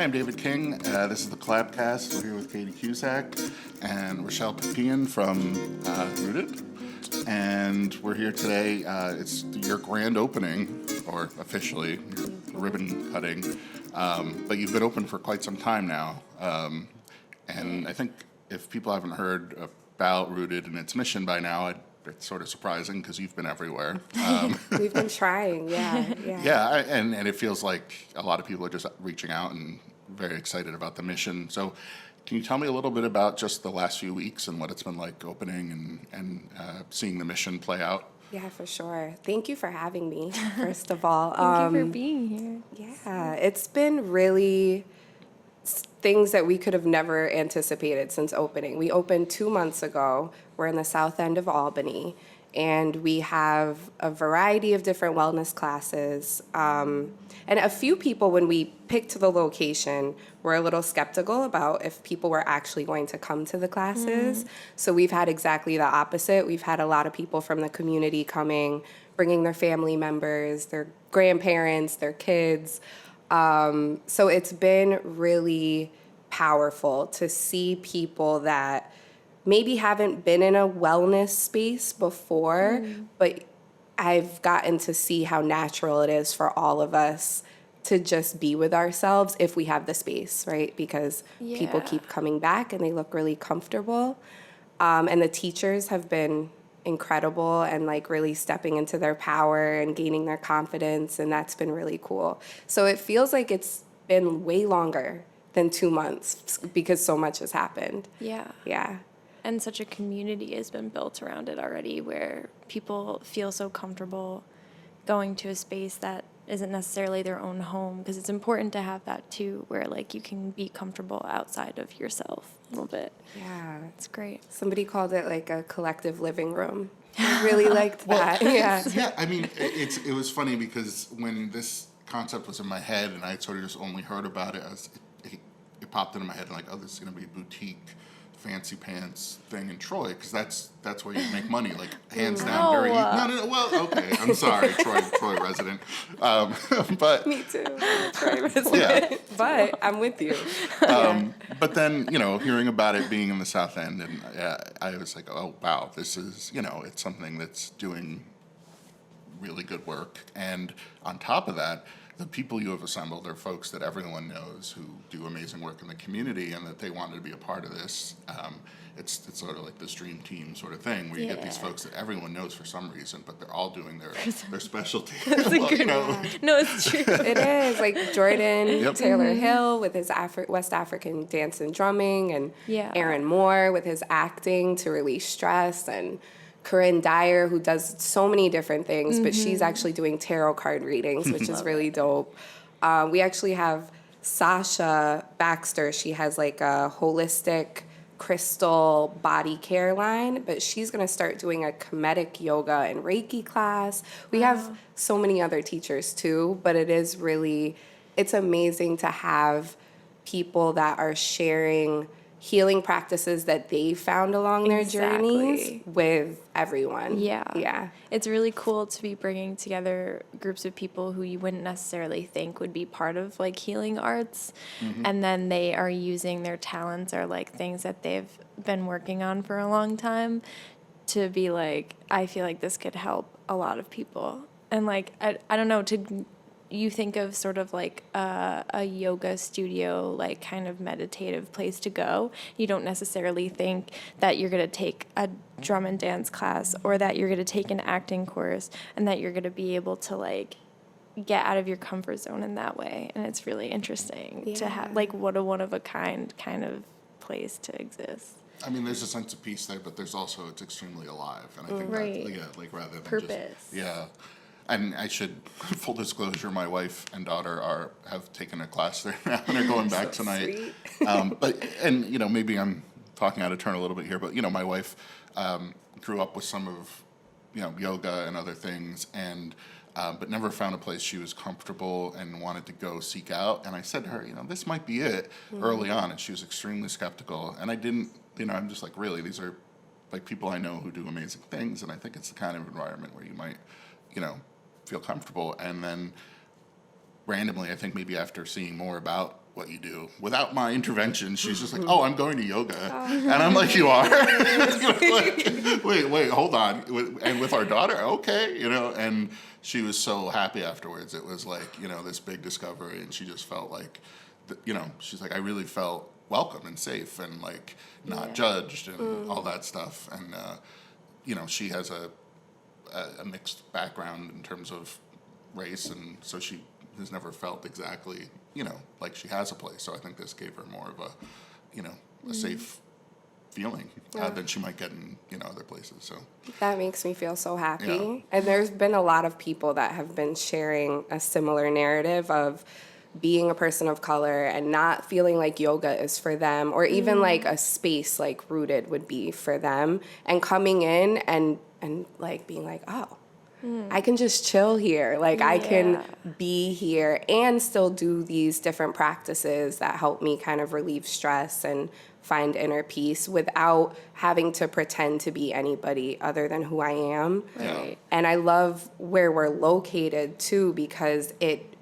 I'm David King. This is the CollabCast. We're here with Katie Cusack and Rochelle Papian from Root3d. And we're here today. It's your grand opening, or officially, your ribbon cutting. But you've been open for quite some time now. And I think if people haven't heard about Root3d and its mission by now, it's sort of surprising because you've been everywhere. We've been trying, yeah. Yeah, and it feels like a lot of people are just reaching out and very excited about the mission. So can you tell me a little bit about just the last few weeks and what it's been like opening and seeing the mission play out? Yeah, for sure. Thank you for having me, first of all. Thank you for being here. Yeah, it's been really things that we could have never anticipated since opening. We opened 2 months ago. We're in the south end of Albany, and we have a variety of different wellness classes. And a few people, when we picked the location, were a little skeptical about if people were actually going to come to the classes. So we've had exactly the opposite. We've had a lot of people from the community coming, bringing their family members, their grandparents, their kids. So it's been really powerful to see people that maybe haven't been in a wellness space before, but I've gotten to see how natural it is for all of us to just be with ourselves if we have the space, right? Because people keep coming back and they look really comfortable. And the teachers have been incredible and like really stepping into their power and gaining their confidence, and that's been really cool. So it feels like it's been way longer than 2 months because so much has happened. Yeah. And such a community has been built around it already where people feel so comfortable going to a space that isn't necessarily their own home, because it's important to have that too, where like you can be comfortable outside of yourself a little bit. Yeah. It's great. Somebody called it like a collective living room. I really liked that. Yeah, I mean, it was funny because when this concept was in my head and I sort of just only heard about it, it popped into my head like, oh, this is going to be a boutique fancy pants thing in Troy, because that's where you make money, like hands down. Very no. Well, okay, I'm sorry, Troy resident, but me too, Troy resident. Yeah. But I'm with you. But then hearing about it being in the South End, and I was like, oh wow, this is it's something that's doing really good work, and on top of that, the people you have assembled are folks that everyone knows who do amazing work in the community, and that they wanted to be a part of this. It's sort of like this dream team sort of thing where you get these folks that everyone knows for some reason, but they're all doing their specialty. No, it's true. It is like Jordan Taylor Hill with his West African dance and drumming, and Aaron Moore with his acting to release stress, and Corinne Dyer, who does so many different things, but she's actually doing tarot card readings, which is really dope. We actually have Sasha Baxter. She has like a holistic crystal body care line, but she's going to start doing a Kemetic yoga and Reiki class. We have so many other teachers too, but it's amazing to have people that are sharing healing practices that they found along their journeys with everyone. Yeah. It's really cool to be bringing together groups of people who you wouldn't necessarily think would be part of like healing arts. And then they are using their talents or like things that they've been working on for a long time to be like, I feel like this could help a lot of people. And like, I don't know, you think of sort of like a yoga studio, like kind of meditative place to go. You don't necessarily think that you're going to take a drum and dance class or that you're going to take an acting course and that you're going to be able to like get out of your comfort zone in that way. And it's really interesting to have like what a one of a kind of place to exist. I mean, there's a sense of peace there, but there's also, it's extremely alive. And I think that, like rather than purpose. And I should, full disclosure, my wife and daughter have taken a class there now and are going back tonight. Maybe I'm talking out of turn a little bit here, but my wife grew up with some of yoga and other things, and but never found a place she was comfortable and wanted to go seek out. And I said to her, this might be it early on, and she was extremely skeptical. And I didn't, I'm just like, really, these are like people I know who do amazing things, and I think it's the kind of environment where you might, feel comfortable. And then randomly, I think maybe after seeing more about what you do without my intervention. She's just like, oh, I'm going to yoga. And I'm like, you are? Like, wait, hold on. And with our daughter, okay, and she was so happy afterwards. It was like, this big discovery, and she just felt like, she's like, I really felt welcome and safe and like not judged and all that stuff. And, she has a mixed background in terms of race, and so she has never felt exactly, like she has a place. So I think this gave her more of a, a safe feeling than she might get in, other places. So that makes me feel so happy. Yeah. And there's been a lot of people that have been sharing a similar narrative of being a person of color and not feeling like yoga is for them, or even like a space like Rooted would be for them, and coming in and like being like, oh, I can just chill here. Like I can be here and still do these different practices that help me kind of relieve stress and find inner peace without having to pretend to be anybody other than who I am. Right. And I love where we're located too, because it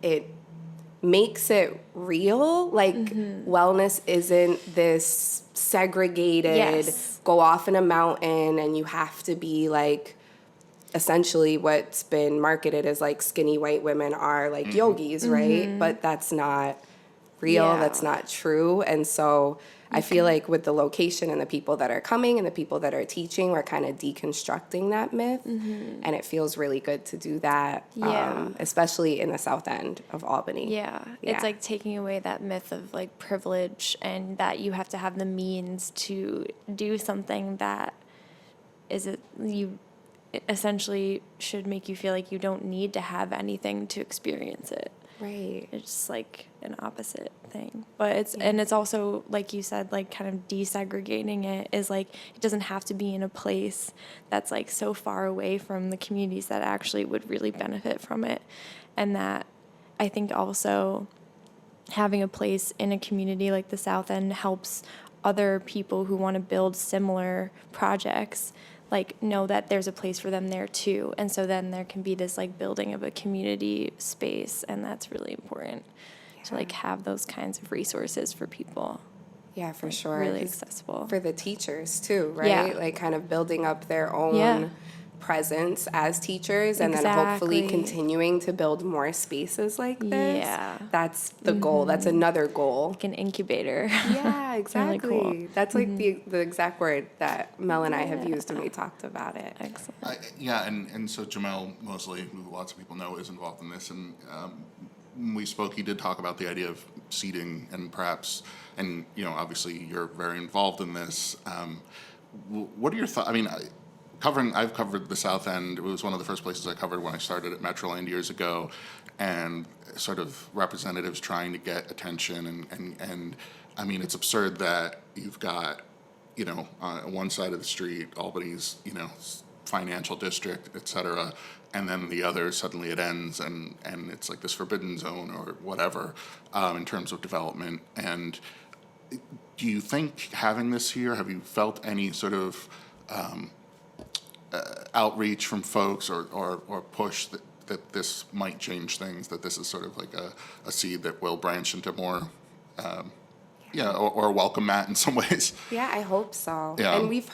makes it real. Like wellness isn't this segregated, go off in a mountain and you have to be like, essentially what's been marketed as like skinny white women are like yogis, right? But that's not real. Yeah. That's not true. And so I feel like with the location and the people that are coming and the people that are teaching, we're kind of deconstructing that myth. And it feels really good to do that, especially in the South End of Albany. Yeah. It's like taking away that myth of like privilege and that you have to have the means to do something that you essentially should make you feel like you don't need to have anything to experience it. Right. It's like an opposite thing. But it's also, like you said, like kind of desegregating it is like, it doesn't have to be in a place that's like so far away from the communities that actually would really benefit from it. And that I think also having a place in a community like the South End helps other people who want to build similar projects like know that there's a place for them there too. And so then there can be this like building of a community space, and that's really important to like have those kinds of resources for people. Yeah, for sure. Really accessible. For the teachers too, right? Yeah. Like kind of building up their own presence as teachers, and then hopefully continuing to build more spaces like this. Yeah. That's the goal. That's another goal. Like an incubator. Yeah, exactly. Really cool. That's like the exact word that Mel and I have used when we talked about it. Excellent. and so Jamel Mosley, who lots of people know, is involved in this, and when we spoke, he did talk about the idea of seeding and perhaps, and obviously you're very involved in this. What are your thoughts? I mean, I've covered the South End. It was one of the first places I covered when I started at Metroland years ago, and sort of representatives trying to get attention, and I mean, it's absurd that you've got, on one side of the street, Albany's, financial district, et cetera, and then the other, suddenly it ends, and it's like this forbidden zone or whatever, in terms of development. And do you think having this here, have you felt any sort of outreach from folks or push that this might change things, that this is sort of like a seed that will branch into more, or a welcome mat in some ways? Yeah, I hope so. Yeah. And we've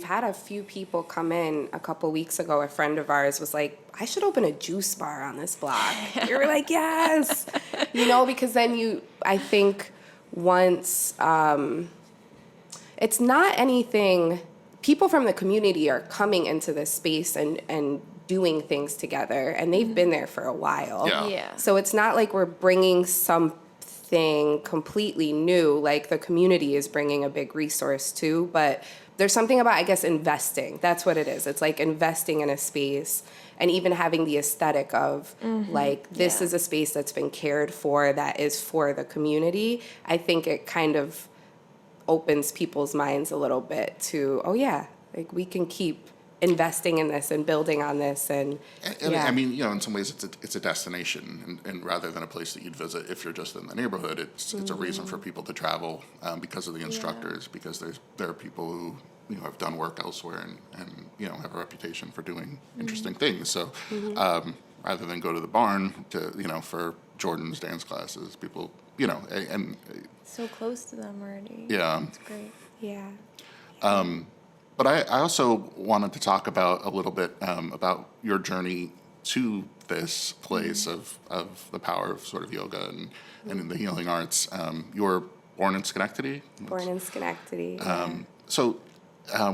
had a few people come in a couple weeks ago. A friend of ours was like, I should open a juice bar on this block. You were like, yes. Because then I think once, it's not anything, people from the community are coming into this space and doing things together, and they've been there for a while. Yeah. So it's not like we're bringing something completely new, like the community is bringing a big resource too, but there's something about, I guess, investing. That's what it is. It's like investing in a space and even having the aesthetic of like, this is a space that's been cared for, that is for the community. I think it kind of opens people's minds a little bit to, oh yeah, like we can keep investing in this and building on this, and I mean, in some ways it's a destination, and rather than a place that you'd visit if you're just in the neighborhood, it's a reason for people to travel, because of the instructors, because there are people who have done work elsewhere and have a reputation for doing interesting things. So rather than go to the barn to for Jordan's dance classes, people and So close to them already. yeah. It's great. Yeah. But I also wanted to talk about a little bit about your journey to this place of the power of sort of yoga and in the healing arts. You were born in Schenectady? Born in Schenectady. So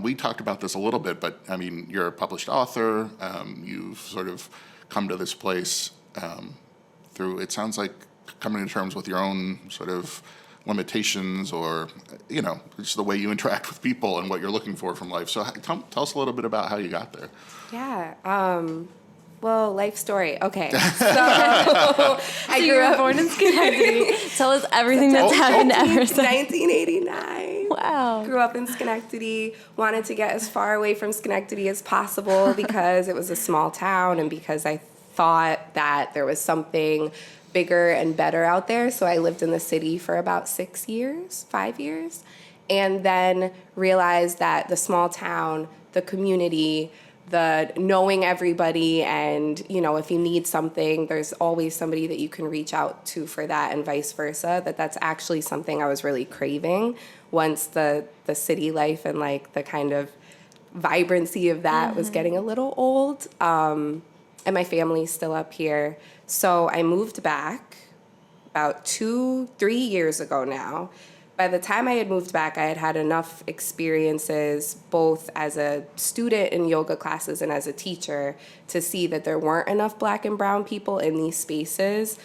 we talked about this a little bit, but I mean, you're a published author. You've sort of come to this place through, it sounds like, coming to terms with your own sort of limitations or, just the way you interact with people and what you're looking for from life. So tell us a little bit about how you got there. Yeah. Well, life story. Okay. So I grew up born in Schenectady. Tell us everything that's happened ever since. 1989. Wow. Grew up in Schenectady, wanted to get as far away from Schenectady as possible because it was a small town and because I thought that there was something bigger and better out there. So I lived in the city for about 5 years, and then realized that the small town, the community, the knowing everybody, and if you need something, there's always somebody that you can reach out to for that, and vice versa. That's actually something I was really craving once the city life and like the kind of vibrancy of that was getting a little old. And my family's still up here. So I moved back about 2-3 years ago now. By the time I had moved back, I had had enough experiences, both as a student in yoga classes and as a teacher, to see that there weren't enough Black and brown people in these spaces,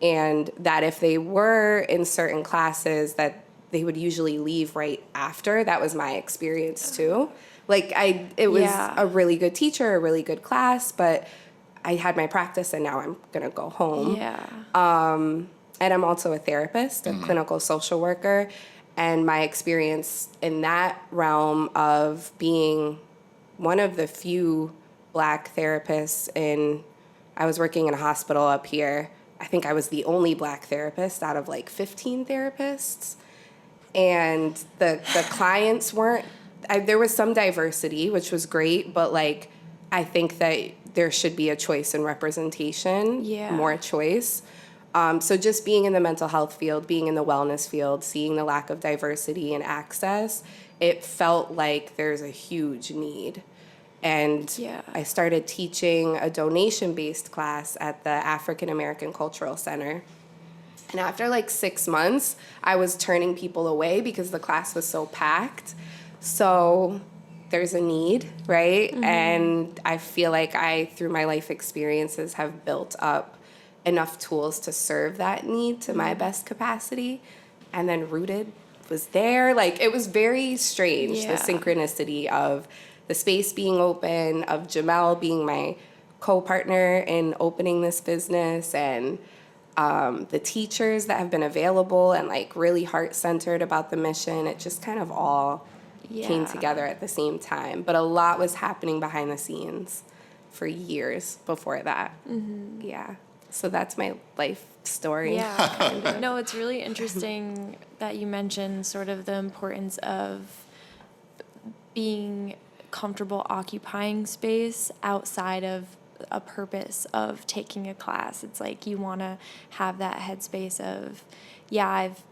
and that if they were in certain classes, that they would usually leave right after. That was my experience too. It was a really good teacher, a really good class, but I had my practice and now I'm gonna go home. Yeah. And I'm also a therapist, a clinical social worker, and my experience in that realm of being one of the few Black therapists I was working in a hospital up here. I think I was the only Black therapist out of like 15 therapists. And the clients weren't, there was some diversity, which was great, but I think that there should be a choice in representation, more choice. So just being in the mental health field, being in the wellness field, seeing the lack of diversity and access, it felt like there's a huge need. And I started teaching a donation-based class at the African American Cultural Center. And after 6 months, I was turning people away because the class was so packed. So there's a need, right? Mm-hmm. And I feel like I, through my life experiences, have built up enough tools to serve that need to my best capacity. And then Rooted was there. It was very strange, the synchronicity of the space being open, of Jamel being my co-partner in opening this business, and the teachers that have been available and really heart-centered about the mission. It just kind of all came together at the same time. But a lot was happening behind the scenes for years before that. Mm-hmm. Yeah. So that's my life story. Yeah. No, it's really interesting that you mentioned sort of the importance of being comfortable occupying space outside of a purpose of taking a class. It's you want to have that headspace of, I've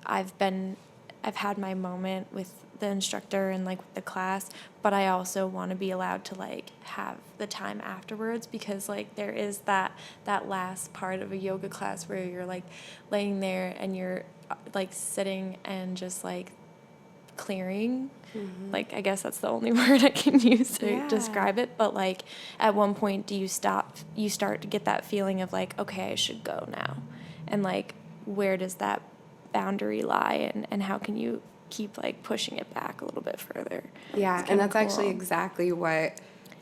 had my moment with the instructor and with the class, but I also want to be allowed to have the time afterwards, because there is that last part of a yoga class where you're laying there and you're sitting and just clearing. Mm-hmm. I guess that's the only word I can use to describe it, but at one point do you start to get that feeling of okay, I should go now, and where does that boundary lie, and how can you keep pushing it back a little bit further? Yeah, and that's actually exactly what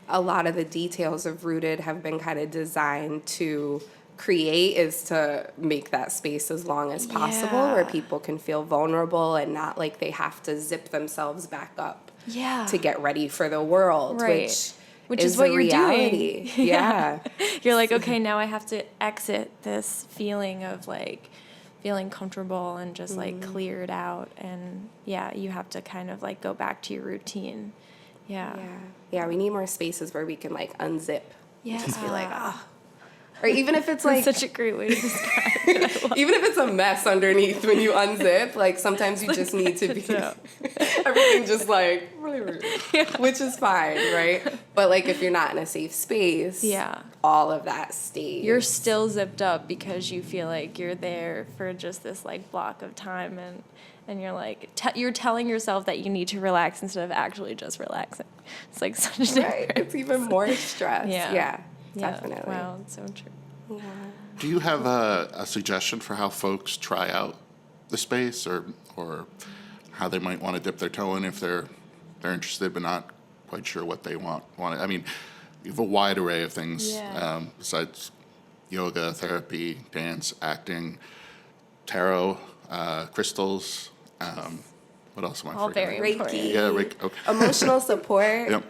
a lot of the details of Rooted have been kind of designed to create, is to make that space as long as possible where people can feel vulnerable and not they have to zip themselves back up to get ready for the world, which is what you're doing. Yeah. You're okay, now I have to exit this feeling of feeling comfortable and just cleared out, and you have to kind of go back to your routine. Yeah, we need more spaces where we can unzip. Yeah. Just be or even if it's That's such a great way to describe Even if it's a mess underneath when you unzip, like sometimes you just need to be everything just like, which is fine, right? But like if you're not in a safe space, all of that stays. You're still zipped up because you feel like you're there for just this like block of time, and you're like you're telling yourself that you need to relax instead of actually just relaxing. It's like such a difference. Right. It's even more stress. Yeah. Definitely. Wow, it's so true. Yeah. Do you have a suggestion for how folks try out the space, or how they might want to dip their toe in if they're interested but not quite sure what they want? I mean, you have a wide array of things besides yoga, therapy, dance, acting, tarot, crystals. What else am I All forgetting? very important. Reiki. Yeah, Reiki. Okay. Emotional support. Yep.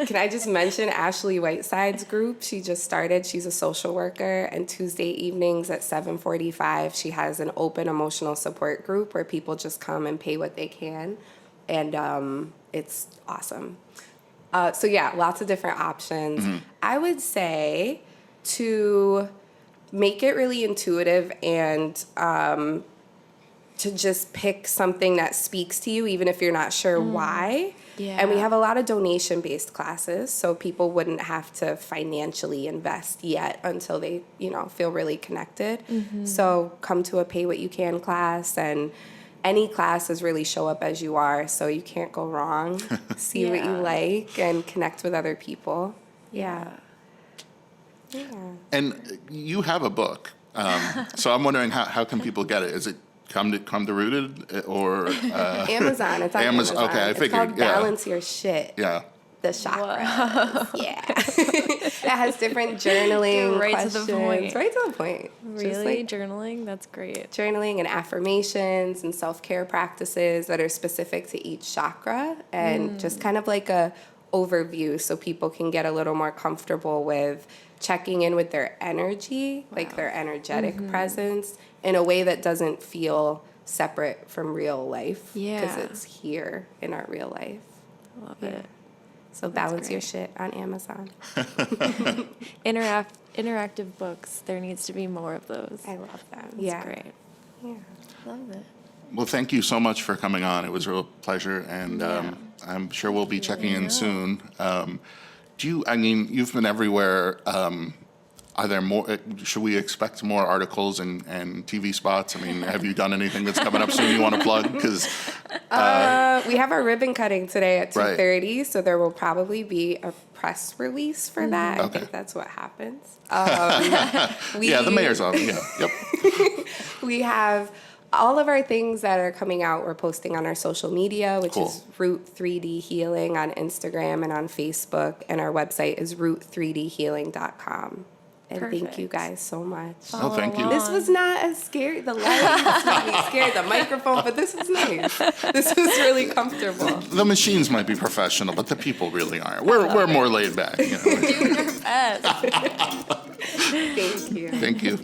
Can I just mention Ashley Whiteside's group? She just started. She's a social worker, and Tuesday evenings at 7:45, she has an open emotional support group where people just come and pay what they can, and it's awesome. So yeah, lots of different options. Mm-hmm. I would say to make it really intuitive and to just pick something that speaks to you, even if you're not sure why. Yeah. And we have a lot of donation-based classes, so people wouldn't have to financially invest yet until they, feel really connected. So come to a pay-what-you-can class, and any classes really show up as you are, so you can't go wrong. See what you like and connect with other people. Yeah. And you have a book, so I'm wondering how can people get it? Is it come to Rooted or Amazon. It's on Amazon. Okay, I it's figured. called Balance Your Shit. Yeah. The chakras. Yeah. It has different journaling Get right to questions. the point. Right to the point. Really? Just like Journaling? That's great. journaling and affirmations and self-care practices that are specific to each chakra, and just kind of like a overview so people can get a little more comfortable with checking in with their energy, like their energetic presence, in a way that doesn't feel separate from real life. Yeah. Because it's here in our real life. I love it. So Balance Your Shit on Amazon. Interactive books. There needs to be more of those. I love them. That's great. Yeah. Love it. Well, thank you so much for coming on. It was a real pleasure, and I'm sure we'll be checking in soon. You've been everywhere. Are there more? Should we expect more articles and TV spots? I mean, have you done anything that's coming up soon you want to plug? Because we have our ribbon cutting today at 2:30, so there will probably be a press release for that. I think that's what happens. the mayor's on. Yeah, yep. We have all of our things that are coming out. We're posting on our social media, which is Root3d Healing on Instagram and on Facebook, and our website is root3dhealing.com. And thank you Perfect. guys so much. Oh, thank you. This was not as scary. The lights made me scared, the microphone, but this was nice. This was really comfortable. The machines might be professional, but the people really aren't. We're more laid back. Do your best. Thank you. Thank you.